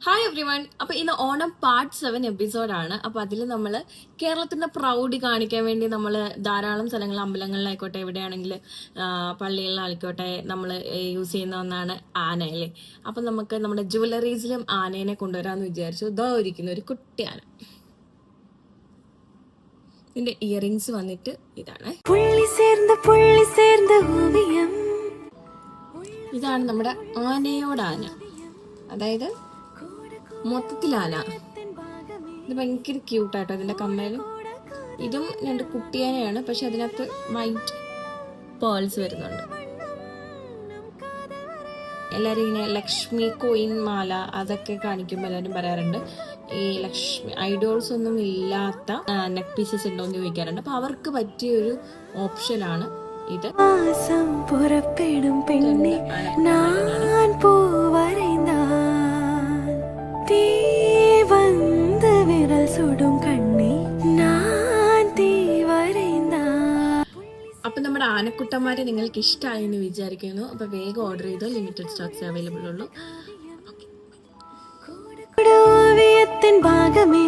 Hi every one. അപ്പോൾ ഇന്ന് Onam part 7 എപ്പിസോഡാണ്. അപ്പോൾ അതിൽ നമ്മൾ കേരളത്തിൻ്റെ പ്രൗഢി കാണിക്കാൻ വേണ്ടി നമ്മൾ ധാരാളം സ്ഥലങ്ങൾ, അമ്പലങ്ങളിലായിക്കോട്ടെ, എവിടെയാണെങ്കിൽ പള്ളികളിലായിക്കോട്ടെ, നമ്മൾ യൂസ് ചെയ്യുന്ന ഒന്നാണ് ആന അല്ലേ. അപ്പം നമുക്ക് നമ്മുടെ ജുവലറീസിലും ആനേനെ കൊണ്ടുവരാമെന്ന് വിചാരിച്ചു. ഇതോ ഇരിക്കുന്ന ഒരു കുട്ടി ആന. ഇതിൻ്റെ ഇയറിങ്സ് വന്നിട്ട് ഇതാണ്. ഇതാണ് നമ്മുടെ ആനയോടാന, അതായത് മൊത്തത്തിലാന. ഇത് ഭയങ്കര ക്യൂട്ടാട്ടോ ഇതിൻ്റെ കമ്മലും. ഇതും രണ്ട് കുട്ടിയാനയാണ്, പക്ഷെ അതിനകത്ത് വൈറ്റ് പേൾസ് വരുന്നുണ്ട്. എല്ലാവരും ഇങ്ങനെ ലക്ഷ്മി കോയിൻ മാല അതൊക്കെ കാണിക്കുമ്പോൾ എല്ലാവരും പറയാറുണ്ട് ഈ ലക്ഷ്മി ഐഡോൾസ് ഒന്നും ഇല്ലാത്ത നെക്ക് പീസസ് ഉണ്ടോ എന്ന് ചോദിക്കാറുണ്ട്. അപ്പോൾ അവർക്ക് പറ്റിയൊരു ഓപ്ഷനാണ് ഇത്. അപ്പം നമ്മുടെ ആനക്കുട്ടന്മാരെ നിങ്ങൾക്ക് ഇഷ്ടമായി എന്ന് വിചാരിക്കുന്നു. അപ്പോൾ വേഗം ഓർഡർ ചെയ്തോ, ലിമിറ്റഡ് സ്റ്റോക്സ് അവൈലബിൾ ഉള്ളൂ. ഭാഗമേ